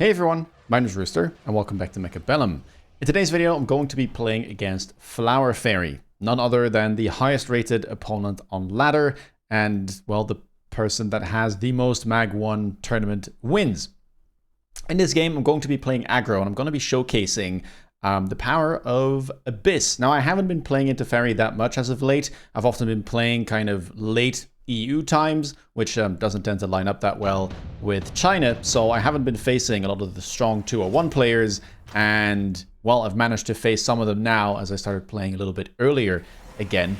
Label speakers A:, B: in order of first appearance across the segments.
A: Hey everyone, my name is Rooster, and welcome back to Mechabellum. In today's video, I'm going to be playing against Flower Fairy, none other than the highest rated opponent on ladder, and, well, the person that has the most Mag 1 tournament wins. In this game, I'm going to be playing aggro, and I'm going to be showcasing the power of Abyss. Now, I haven't been playing into Fairy that much as of late. I've often been playing kind of late EU times, which doesn't tend to line up that well with China, so I haven't been facing a lot of the strong 201 players, and, well, I've managed to face some of them now as I started playing a little bit earlier again.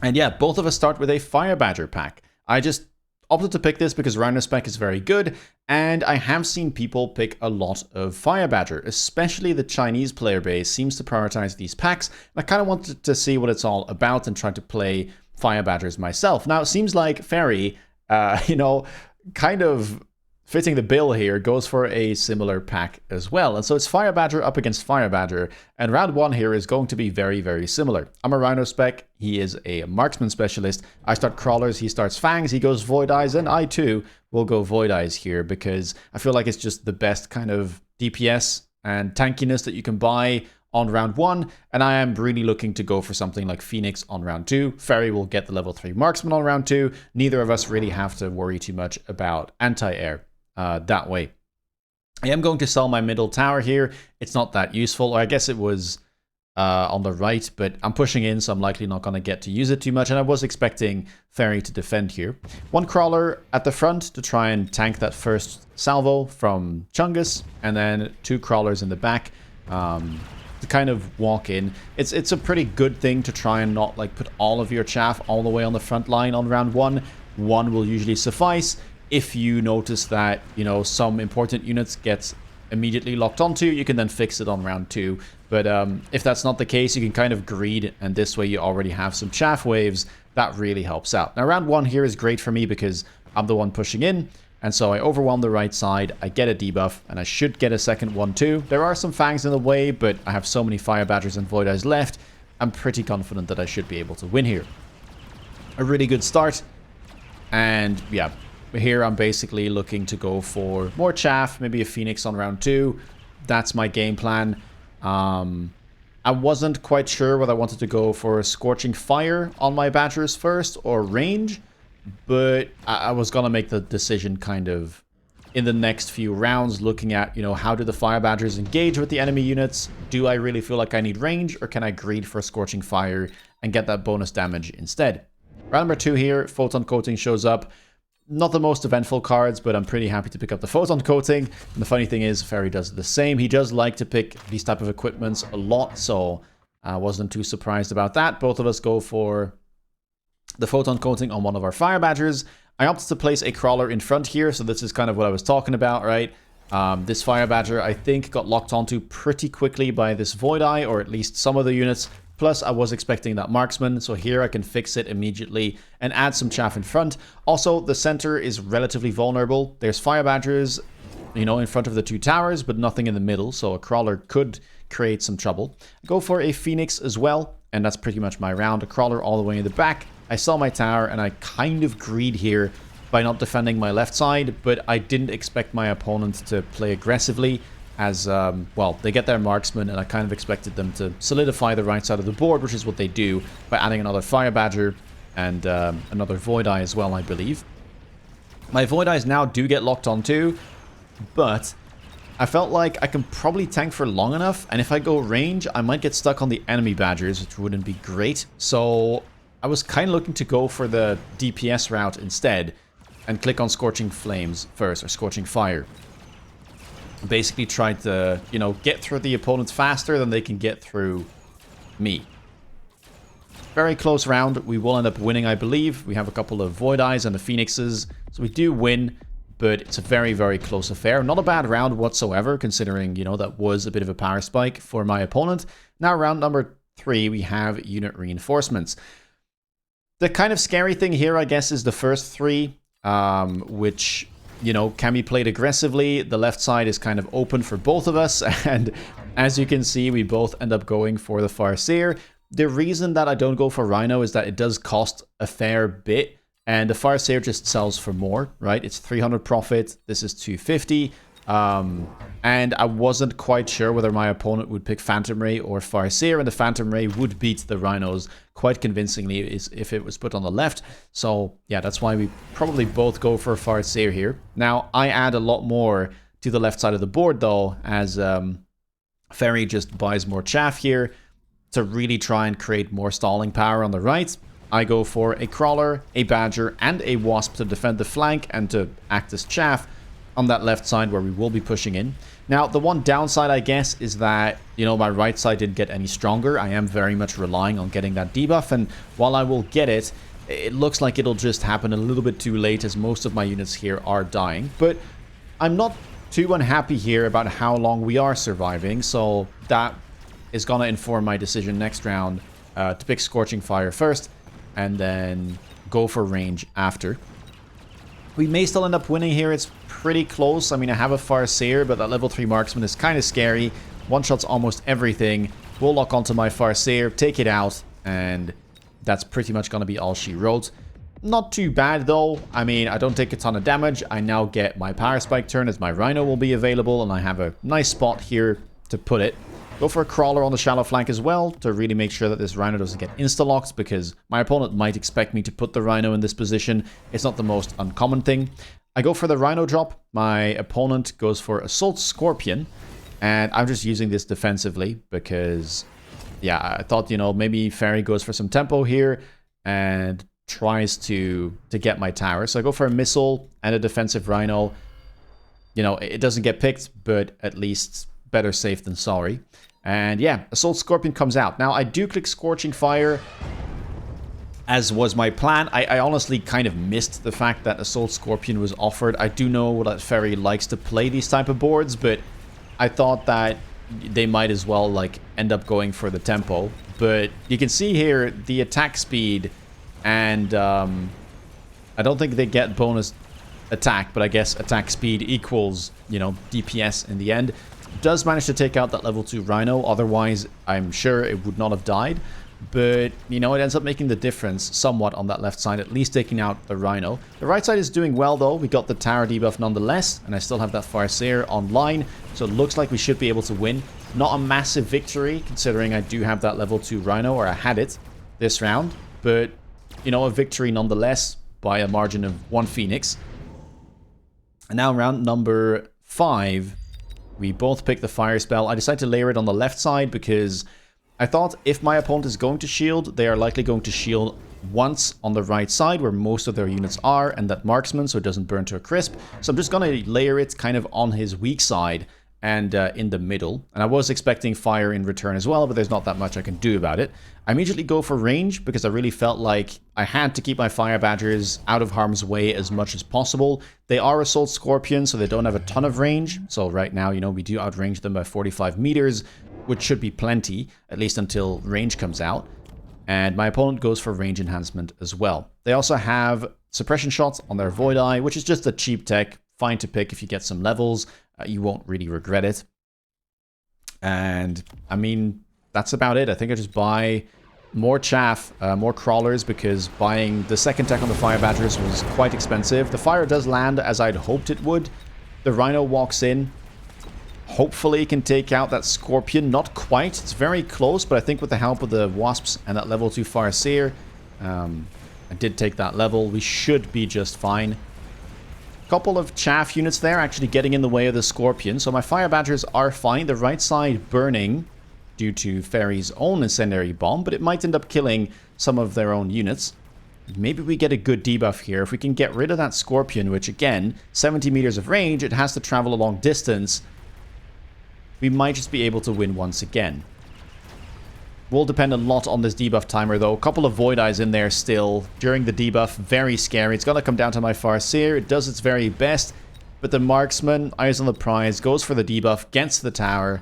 A: And yeah, both of us start with a Fire Badger pack. I just opted to pick this because Rhino spec is very good, and I have seen people pick a lot of Fire Badger, especially the Chinese player base seems to prioritize these packs, and I kind of wanted to see what it's all about and try to play Fire Badgers myself. Now, it seems like Fairy, kind of fitting the bill here, goes for a similar pack as well. And so it's Fire Badger up against Fire Badger, and round one here is going to be very, very similar. I'm a Rhino spec, he is a marksman specialist. I start crawlers, he starts fangs, he goes void eyes, and I too will go void eyes here because I feel like it's just the best kind of DPS and tankiness that you can buy on round one, and I am really looking to go for something like Phoenix on round two. Fairy will get the level 3 marksman on round two. Neither of us really have to worry too much about anti-air that way. I am going to sell my middle tower here. It's not that useful, or I guess it was on the right, but I'm pushing in, so I'm likely not going to get to use it too much, and I was expecting Fairy to defend here. One crawler at the front to try and tank that first salvo from Chungus, and then 2 crawlers in the back to kind of walk in. It's a pretty good thing to try and not like put all of your chaff all the way on the front line on round one. One will usually suffice. If you notice that, you know, some important units get immediately locked onto, you can then fix it on round two. But if that's not the case, you can kind of greed, and this way you already have some chaff waves. That really helps out. Now, round one here is great for me because I'm the one pushing in, and so I overwhelm the right side, I get a debuff, and I should get a second one too. There are some fangs in the way, but I have so many Fire Badgers and Void Eyes left, I'm pretty confident that I should be able to win here. A really good start, and yeah, here I'm basically looking to go for more chaff, maybe a Phoenix on round two. That's my game plan. I wasn't quite sure whether I wanted to go for a Scorching Fire on my Badgers first or range, but I was gonna make the decision kind of in the next few rounds, looking at, you know, how do the Fire Badgers engage with the enemy units? Do I really feel like I need range, or can I greed for a Scorching Fire and get that bonus damage instead? Round number 2 here, Photon Coating shows up. Not the most eventful cards, but I'm pretty happy to pick up the Photon Coating. And the funny thing is, Fairy does the same. He does like to pick these type of equipments a lot, so I wasn't too surprised about that. Both of us go for the Photon Coating on one of our Fire Badgers. I opted to place a crawler in front here, so this is kind of what I was talking about, right? This Fire Badger, I think, got locked onto pretty quickly by this Void Eye, or at least some of the units. Plus, I was expecting that marksman, so here I can fix it immediately and add some chaff in front. Also, the center is relatively vulnerable. There's Fire Badgers, you know, in front of the 2 towers, but nothing in the middle, so a crawler could create some trouble. Go for a Phoenix as well, and that's pretty much my round. A crawler all the way in the back. I sell my tower, and I kind of greed here by not defending my left side, but I didn't expect my opponent to play aggressively, as, well, they get their marksman, and I kind of expected them to solidify the right side of the board, which is what they do by adding another Fire Badger and another Void Eye as well, I believe. My Void Eyes now do get locked on too, but I felt like I can probably tank for long enough, and if I go range, I might get stuck on the enemy Badgers, which wouldn't be great. So I was kind of looking to go for the DPS route instead and click on Scorching Flames first, or Scorching Fire. Basically tried to, you know, get through the opponents faster than they can get through me. Very close round. We will end up winning, I believe. We have a couple of Void Eyes and the Phoenixes, so we do win, but it's a very, very close affair. Not a bad round whatsoever, considering, you know, that was a bit of a power spike for my opponent. Now, round number 3, we have unit reinforcements. The kind of scary thing here, I guess, is the first 3, which, you know, can be played aggressively. The left side is kind of open for both of us, and as you can see, we both end up going for the Farseer. The reason that I don't go for Rhino is that it does cost a fair bit, and the Farseer just sells for more, right? It's 300 profit, this is 250. And I wasn't quite sure whether my opponent would pick Phantom Ray or Farseer, and the Phantom Ray would beat the Rhinos quite convincingly if it was put on the left. So yeah, that's why we probably both go for Farseer here. Now, I add a lot more to the left side of the board though, as Ferry just buys more chaff here to really try and create more stalling power on the right. I go for a Crawler, a Badger, and a Wasp to defend the flank and to act as chaff on that left side where we will be pushing in. Now, the one downside, I guess, is that, you know, my right side didn't get any stronger. I am very much relying on getting that debuff, and while I will get it, it looks like it'll just happen a little bit too late as most of my units here are dying. But I'm not too unhappy here about how long we are surviving, so that is going to inform my decision next round to pick Scorching Fire first and then go for range after. We may still end up winning here. It's pretty close. I mean, I have a Farseer, but that level 3 marksman is kind of scary. One-shots almost everything. We'll lock onto my Farseer, take it out, and that's pretty much going to be all she wrote. Not too bad, though. I mean, I don't take a ton of damage. I now get my Power Spike turn as my Rhino will be available, and I have a nice spot here to put it. Go for a Crawler on the shallow flank as well to really make sure that this Rhino doesn't get insta-locked, because my opponent might expect me to put the Rhino in this position. It's not the most uncommon thing. I go for the Rhino drop. My opponent goes for Assault Scorpion, and I'm just using this defensively because, yeah, I thought, you know, maybe Ferry goes for some tempo here and tries to get my tower. So I go for a Missile and a defensive Rhino. You know, it doesn't get picked, but at least better safe than sorry. And yeah, Assault Scorpion comes out. Now, I do click Scorching Fire, as was my plan. I honestly kind of missed the fact that Assault Scorpion was offered. I do know that Ferry likes to play these type of boards, but I thought that they might as well, like, end up going for the tempo. But you can see here the attack speed, and I don't think they get bonus attack, but I guess attack speed equals, you know, DPS in the end. Does manage to take out that level 2 Rhino, otherwise I'm sure it would not have died. But, you know, it ends up making the difference somewhat on that left side, at least taking out the Rhino. The right side is doing well, though. We got the tower debuff nonetheless, and I still have that Farseer online, so it looks like we should be able to win. Not a massive victory, considering I do have that level 2 Rhino, or I had it this round, but, you know, a victory nonetheless by a margin of 1 Phoenix. And now round number 5. We both pick the fire spell. I decided to layer it on the left side because I thought if my opponent is going to shield, they are likely going to shield once on the right side where most of their units are, and that marksman, so it doesn't burn to a crisp. So I'm just going to layer it kind of on his weak side and in the middle. And I was expecting fire in return as well, but there's not that much I can do about it. I immediately go for range because I really felt like I had to keep my fire badgers out of harm's way as much as possible. They are Assault Scorpions, so they don't have a ton of range. So right now, you know, we do outrange them by 45 meters, which should be plenty, at least until range comes out. And my opponent goes for range enhancement as well. They also have suppression shots on their Void Eye, which is just a cheap tech, fine to pick if you get some levels. You won't really regret it. And, I mean, that's about it. I think I just buy more chaff, more crawlers, because buying the second tech on the fire badgers was quite expensive. The fire does land as I'd hoped it would. The Rhino walks in. Hopefully it can take out that Scorpion. Not quite. It's very close, but I think with the help of the Wasps and that level 2 Farseer, I did take that level. We should be just fine. Couple of chaff units there actually getting in the way of the Scorpion, so my fire badgers are fine. The right side burning due to Ferry's own incendiary bomb, but it might end up killing some of their own units. Maybe we get a good debuff here. If we can get rid of that Scorpion, which again, 70 meters of range, it has to travel a long distance, we might just be able to win once again. Will depend a lot on this debuff timer, though. A couple of Void Eyes in there still during the debuff. Very scary. It's going to come down to my Farseer. It does its very best. But the Marksman, eyes on the prize, goes for the debuff, gets the tower.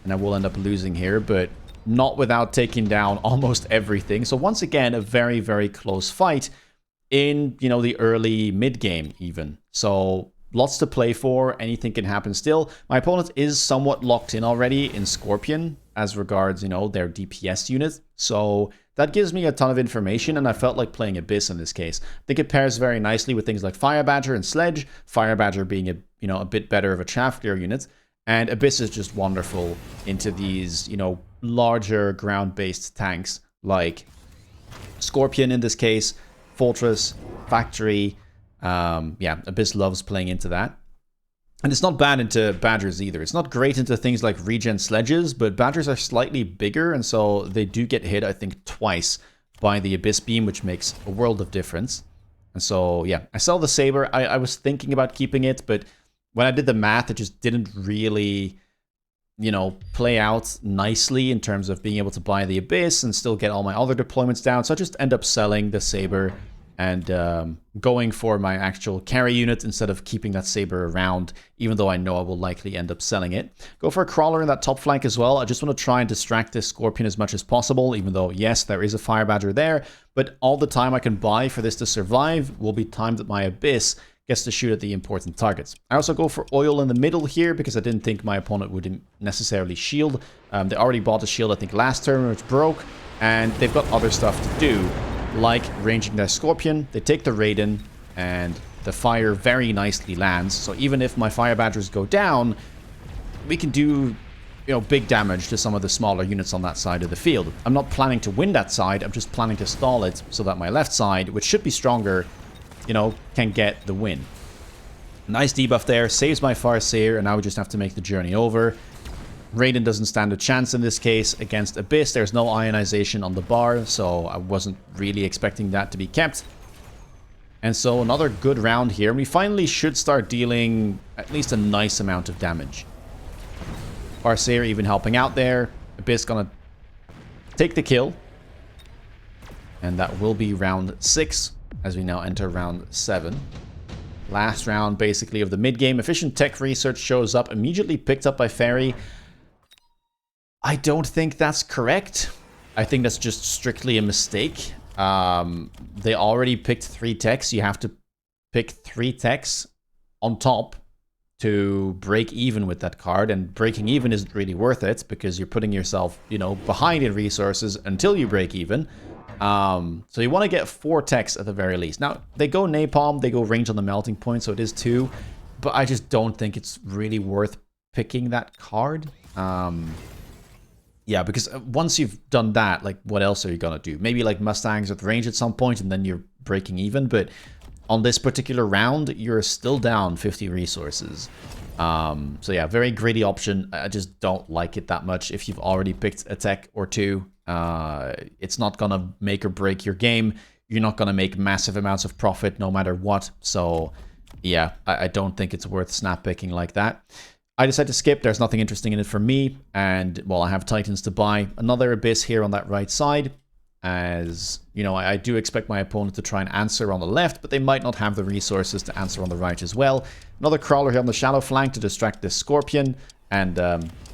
A: And I will end up losing here, but not without taking down almost everything. So once again, a very, very close fight in, you know, the early mid-game even. So lots to play for. Anything can happen still. My opponent is somewhat locked in already in Scorpion as regards, you know, their DPS unit. So that gives me a ton of information, and I felt like playing Abyss in this case. I think it pairs very nicely with things like Fire Badger and Sledge. Fire Badger being a bit better of a chaff clear unit, and Abyss is just wonderful into these, you know, larger ground-based tanks like Scorpion in this case, Fortress, Factory. Yeah, Abyss loves playing into that. And it's not bad into Badgers either. It's not great into things like regen sledges, but Badgers are slightly bigger, and so they do get hit, I think, twice by the Abyss Beam, which makes a world of difference. And so, yeah, I sell the Saber. I was thinking about keeping it, but when I did the math, it just didn't really, you know, play out nicely in terms of being able to buy the Abyss and still get all my other deployments down. So I just end up selling the Saber and going for my actual carry unit instead of keeping that Saber around, even though I know I will likely end up selling it. Go for a Crawler in that top flank as well. I just want to try and distract this Scorpion as much as possible, even though, yes, there is a Fire Badger there, but all the time I can buy for this to survive will be time that my Abyss gets to shoot at the important targets. I also go for Oil in the middle here because I didn't think my opponent would necessarily shield. They already bought a shield, I think, last turn, which broke, and they've got other stuff to do, like ranging their Scorpion. They take the Raiden, and the fire very nicely lands. So even if my Fire Badgers go down, we can do, you know, big damage to some of the smaller units on that side of the field. I'm not planning to win that side. I'm just planning to stall it so that my left side, which should be stronger, you know, can get the win. Nice debuff there. Saves my Farseer, and now we just have to make the journey over. Raiden doesn't stand a chance in this case against Abyss. There's no ionization on the bar, so I wasn't really expecting that to be kept. And so another good round here. We finally should start dealing at least a nice amount of damage. Farseer even helping out there. Abyss gonna take the kill. And that will be round 6 as we now enter round 7. Last round basically of the mid-game. Efficient tech research shows up, immediately picked up by Fairy. I don't think that's correct. I think that's just strictly a mistake. They already picked 3 techs. You have to pick 3 techs on top to break even with that card, and breaking even isn't really worth it because you're putting yourself, you know, behind in resources until you break even. So you want to get 4 techs at the very least. Now, they go Napalm, they go range on the melting point, so it is 2, but I just don't think it's really worth picking that card. Yeah, because once you've done that, like, what else are you gonna do? Maybe like Mustangs with range at some point, and then you're breaking even. But on this particular round, you're still down 50 resources. So yeah, very greedy option. I just don't like it that much. If you've already picked a tech or 2, it's not gonna make or break your game. You're not gonna make massive amounts of profit no matter what. So yeah, I don't think it's worth snap picking like that. I decided to skip. There's nothing interesting in it for me. And, well, I have Titans to buy. Another Abyss here on that right side. As, you know, I do expect my opponent to try and answer on the left, but they might not have the resources to answer on the right as well. Another Crawler here on the shallow flank to distract this Scorpion. And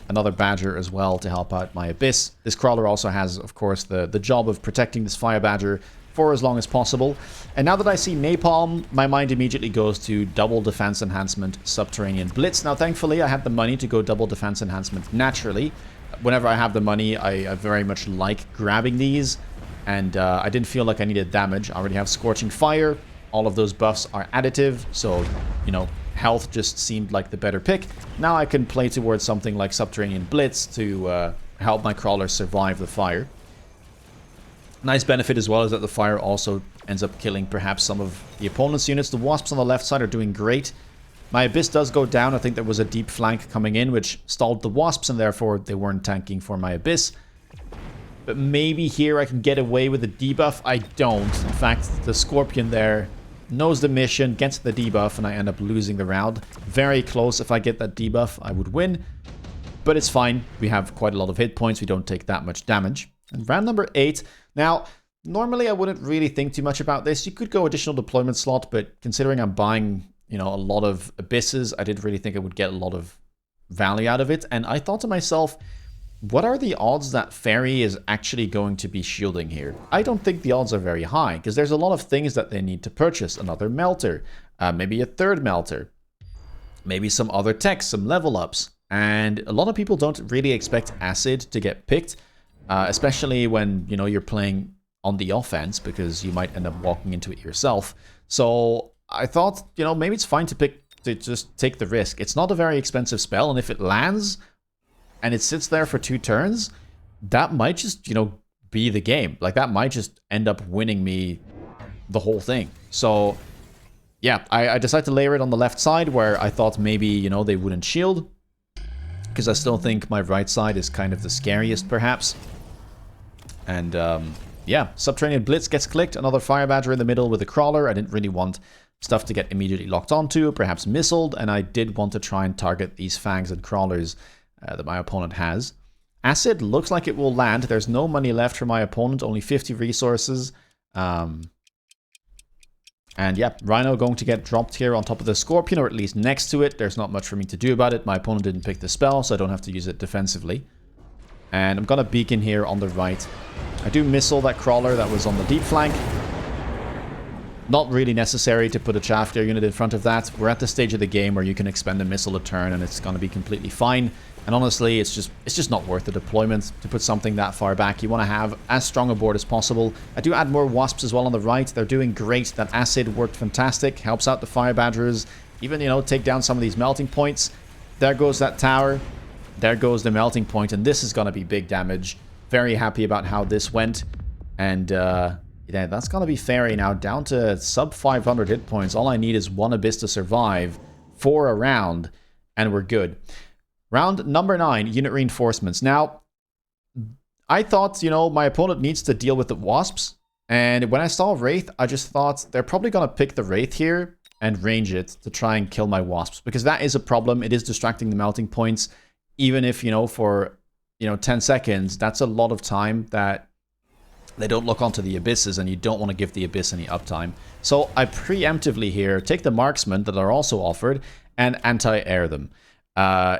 A: another Badger as well to help out my Abyss. This Crawler also has, of course, the job of protecting this Fire Badger for as long as possible. And now that I see Napalm, my mind immediately goes to double defense enhancement, Subterranean Blitz. Now, thankfully, I had the money to go double defense enhancement naturally. Whenever I have the money, I very much like grabbing these. And I didn't feel like I needed damage. I already have Scorching Fire. All of those buffs are additive. So, you know, health just seemed like the better pick. Now I can play towards something like Subterranean Blitz to help my Crawler survive the fire. Nice benefit as well is that the fire also ends up killing perhaps some of the opponent's units. The Wasps on the left side are doing great. My Abyss does go down. I think there was a deep flank coming in which stalled the Wasps, and therefore they weren't tanking for my Abyss. But maybe here I can get away with a debuff. I don't. In fact, the Scorpion there knows the mission, gets the debuff, and I end up losing the round. Very close. If I get that debuff, I would win. But it's fine. We have quite a lot of hit points. We don't take that much damage. And round number 8. Now, normally I wouldn't really think too much about this. You could go additional deployment slot, but considering I'm buying, you know, a lot of Abysses, I didn't really think I would get a lot of value out of it. And I thought to myself, what are the odds that Fairy is actually going to be shielding here? I don't think the odds are very high, because there's a lot of things that they need to purchase. Another Melter, maybe a third Melter. maybe some other techs, some level ups. And a lot of people don't really expect Acid to get picked, especially when, you know, you're playing on the offense, because you might end up walking into it yourself. So I thought, you know, maybe it's fine to just take the risk. It's not a very expensive spell, and if it lands and it sits there for 2 turns, that might just, you know, be the game. Like, that might just end up winning me the whole thing. So yeah, I decided to layer it on the left side, where I thought maybe, you know, they wouldn't shield, because I still think my right side is kind of the scariest, perhaps. And yeah, Subterranean Blitz gets clicked. Another Fire Badger in the middle with a Crawler. I didn't really want stuff to get immediately locked onto, perhaps missiled, and I did want to try and target these Fangs and Crawlers that my opponent has. Acid looks like it will land. There's no money left for my opponent, only 50 resources. And yeah, Rhino going to get dropped here on top of the Scorpion, or at least next to it. There's not much for me to do about it. My opponent didn't pick the spell, so I don't have to use it defensively. And I'm going to beacon here on the right. I do missile that Crawler that was on the deep flank. Not really necessary to put a Chaff Deer unit in front of that. We're at the stage of the game where you can expend a missile a turn and it's going to be completely fine. And honestly, it's just not worth the deployment to put something that far back. You want to have as strong a board as possible. I do add more Wasps as well on the right. They're doing great. That Acid worked fantastic. Helps out the Fire Badgers. Even, you know, take down some of these melting points. There goes that tower. There goes the melting point. And this is going to be big damage. Very happy about how this went. And yeah, that's going to be Fairy now. Down to sub 500 hit points. All I need is 1 Abyss to survive for a round. And we're good. Round number 9, unit reinforcements. Now, I thought, you know, my opponent needs to deal with the Wasps. And when I saw Wraith, I just thought they're probably going to pick the Wraith here and range it to try and kill my Wasps. Because that is a problem. It is distracting the melting points. Even if, you know, for, you know, 10 seconds, that's a lot of time that they don't look onto the Abysses, and you don't want to give the Abyss any uptime. So I preemptively here take the Marksmen that are also offered and anti-air them.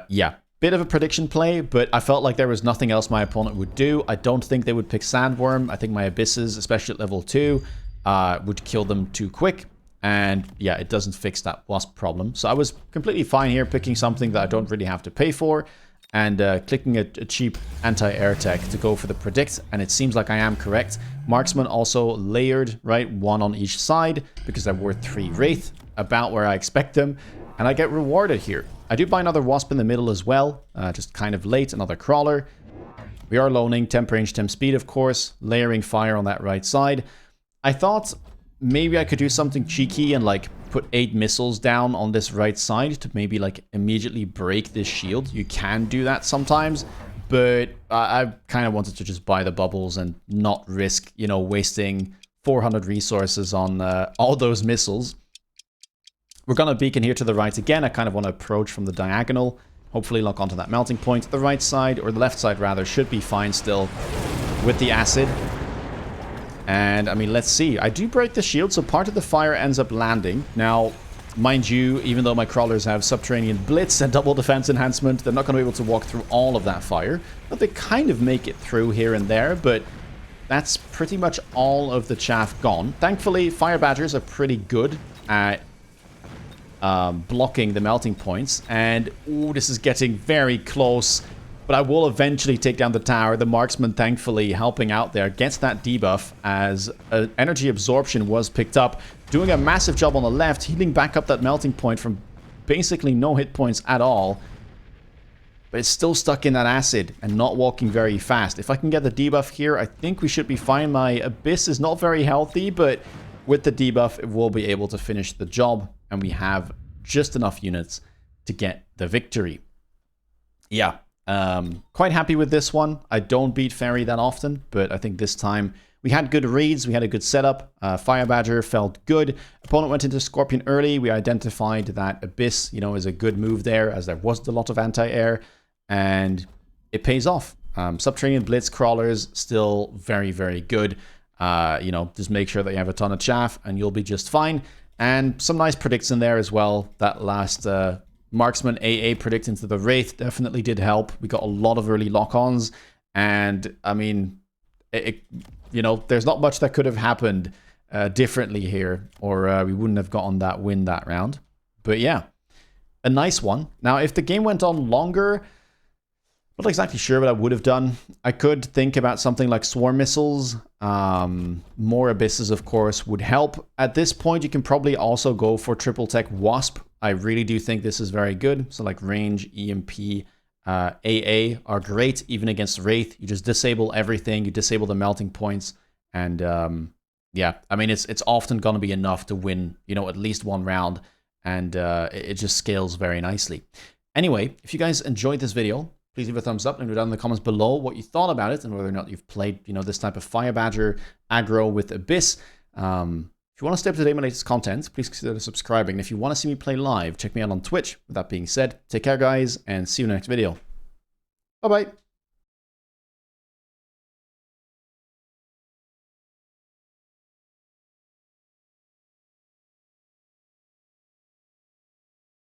A: Yeah, bit of a prediction play, but I felt like there was nothing else my opponent would do. I don't think they would pick Sandworm. I think my Abysses, especially at level 2, would kill them too quick. And yeah, it doesn't fix that Wasp problem. So I was completely fine here picking something that I don't really have to pay for, and clicking a cheap anti-air tech to go for the predict, and it seems like I am correct. Marksman also layered, right, 1 on each side, because they're worth 3 Wraith, about where I expect them, and I get rewarded here. I do buy another Wasp in the middle as well, just kind of late, another Crawler. We are loaning, temp range, temp speed, of course, layering fire on that right side. I thought maybe I could do something cheeky and like put 8 missiles down on this right side to maybe like immediately break this shield. You can do that sometimes, but I kind of wanted to just buy the bubbles and not risk, you know, wasting 400 resources on all those missiles. We're going to beacon here to the right again. I kind of want to approach from the diagonal, hopefully lock onto that melting point. The right side, or the left side rather, should be fine still with the Acid. And I mean, let's see. I do break the shield, so part of the fire ends up landing. Now, mind you, even though my Crawlers have Subterranean Blitz and double defense enhancement, they're not going to be able to walk through all of that fire. But they kind of make it through here and there, but that's pretty much all of the chaff gone. Thankfully, Fire Badgers are pretty good at blocking the melting points. And, ooh, this is getting very close. But I will eventually take down the tower. The Marksman, thankfully, helping out there, gets that debuff as energy absorption was picked up. Doing a massive job on the left, healing back up that melting point from basically no hit points at all. But it's still stuck in that Acid and not walking very fast. If I can get the debuff here, I think we should be fine. My Abyss is not very healthy, but with the debuff, it will be able to finish the job. And we have just enough units to get the victory. Yeah. Quite happy with this one. I don't beat Fairy that often, but I think this time we had good reads. We had a good setup. Fire Badger felt good. Opponent went into Scorpion early. We identified that Abyss, you know, is a good move there, as there was a lot of anti-air, and it pays off. Subterranean Blitz Crawlers still very, very good. You know, just make sure that you have a ton of chaff and you'll be just fine. And some nice predicts in there as well. That last Marksman AA predict into the Wraith definitely did help. We got a lot of early lock-ons, and I mean, you know, there's not much that could have happened differently here, or we wouldn't have gotten that win that round. But yeah, a nice one. Now, if the game went on longer, not exactly sure what I would have done. I could think about something like swarm missiles. More abysses, of course, would help. At this point, you can probably also go for triple tech wasp. I really do think this is very good. So like range, EMP, AA are great, even against Wraith. You just disable everything. You disable the melting points. And yeah, I mean, it's often going to be enough to win, you know, at least one round. And it just scales very nicely. Anyway, if you guys enjoyed this video, please leave a thumbs up and leave down in the comments below what you thought about it and whether or not you've played, you know, this type of Fire Badger aggro with Abyss. If you want to stay up to date with my latest content, please consider subscribing. And if you want to see me play live, check me out on Twitch. With that being said, take care, guys, and see you in the next video. Bye-bye.